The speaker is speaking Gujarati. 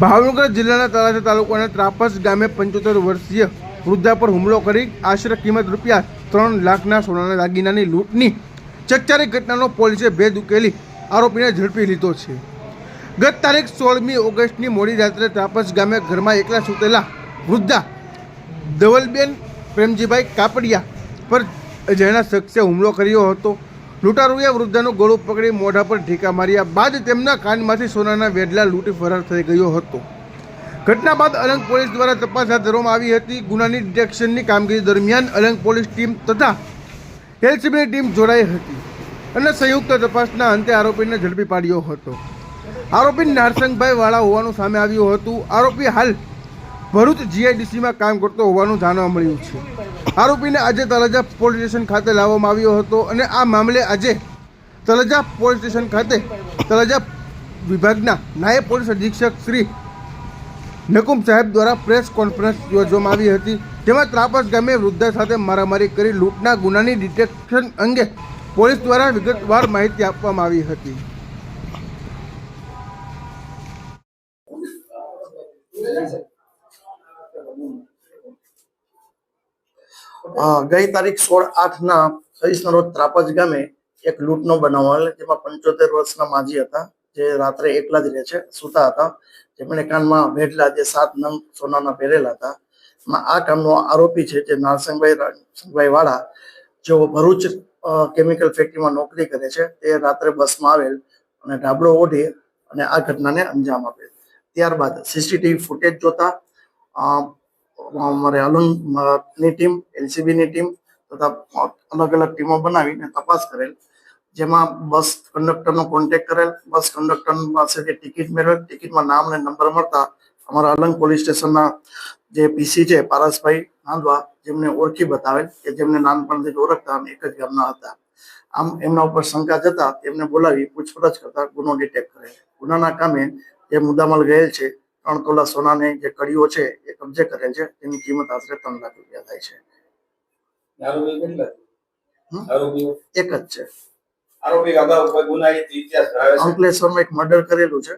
ભાવનગર જિલ્લાના તળાજા તાલુકાના ત્રાપસ ગામે 75 વર્ષીય વૃદ્ધા પર હુમલો કરી આશરે કિંમત રૂપિયા 3 લાખના સોનાના દાગીનાની લૂંટની ચકચારી ઘટનાનો પોલીસે ભેદ ઉકેલી આરોપીને ઝડપી લીધો છે। ગત તારીખ 16મી ઓગસ્ટની મોડી રાત્રે ત્રાપસ ગામે ઘરમાં એકલા સૂતેલા વૃદ્ધા ધવલબેન પ્રેમજીભાઈ કાપડિયા પર અજાણ્યા શખ્સે હુમલો કર્યો હતો। લૂંટારૂએ વૃદ્ધાનું ગળું પકડી મોઢા પર ઢીકા માર્યા બાદ તેમના કાનમાંથી સોનાના વેઢલા લૂંટી ફરાર થઈ ગયો હતો। ઘટના બાદ અલંગ પોલીસ દ્વારા તપાસ હાથ ધરવામાં આવી હતી। ગુનાની ડિટેક્શનની કામગીરી દરમિયાન અલંગ પોલીસ ટીમ તથા એલસીબીની ટીમ જોડાઈ હતી અને સંયુક્ત તપાસના અંતે આરોપીને ઝડપી પાડ્યો હતો। આરોપી નારસંગભાઈ વાળા હોવાનું સામે આવ્યું હતું। આરોપી હાલ ભરૂચ જીઆઈડીસીમાં કામ કરતો હોવાનું જાણવા મળ્યું છે। આરોપીને આજે તળાજા પોલીસ સ્ટેશન ખાતે લાવવામાં આવ્યો હતો અને આ મામલે આજે તળાજા પોલીસ સ્ટેશન ખાતે તળાજા વિભાગના નાયબ પોલીસ અધિક્ષક શ્રી નકુમ સાહેબ દ્વારા પ્રેસ કોન્ફરન્સ યોજવામાં આવી હતી, જેમાં ત્રાપસ ગામે વૃદ્ધા સાથે મારામારી કરી લૂંટના ગુનાની ડિટેક્શન અંગે પોલીસ દ્વારા વિગતવાર માહિતી આપવામાં આવી હતી। ગઈ તારીખ 16/8ના સહીસના રોજ ત્રાપજ ગામે એક લૂંટનો બનાવ આવેલ, જેમાં 75 વર્ષના માજી હતા, જે રાત્રે એકલા જ રહે છે, સૂતા હતા, જેમણે કાનમાં વેઢલા જે 7 નંગ સોનાના પહેરેલા હતા। આ કામનો આરોપી છે જે નારસંગભાઈ વાળા, જેઓ ભરૂચ કેમિકલ ફેક્ટરીમાં નોકરી કરે છે, તે રાત્રે બસમાં આવેલ અને ઢાબળો ઓઢી અને આ ઘટનાને અંજામ આપેલ। ત્યારબાદ સીસીટીવી ફૂટેજ જોતા અમારે અલંગની ટીમ, એલસીબીની ટીમ તથા અલગ અલગ ટીમો બનાવીને તપાસ કરેલ, જેમાં બસ કંડક્ટરનો કોન્ટેક્ટ કરેલ, બસ કંડક્ટર પાસેથી ટિકિટ મેળવેલ। ટિકિટમાં નામ અને નંબર મળતા અમારા અલંગ પોલીસ સ્ટેશનના જે પીસી છે પારસભાઈ નાંદવા, જેમને ઓળખી બતાવેલ કે જેમને નાનપણથી ઓળખતા અને એક જ ગામના હતા। આમ એમના ઉપર શંકા જતા તેમને બોલાવી પૂછપરછ કરતા ગુનો ડિટેક્ટ કરેલ। ગુનાના કામે જે મુદ્દામાલ ગયેલ છે 3 તોલા સોનાની જે કડીઓ છે એ કબજે કરેલ છે, તેની કિંમત આશરે 3 લાખ રૂપિયા થાય છે। એક જ છે। અંકલેશ્વરમાં એક મર્ડર કરેલું છે,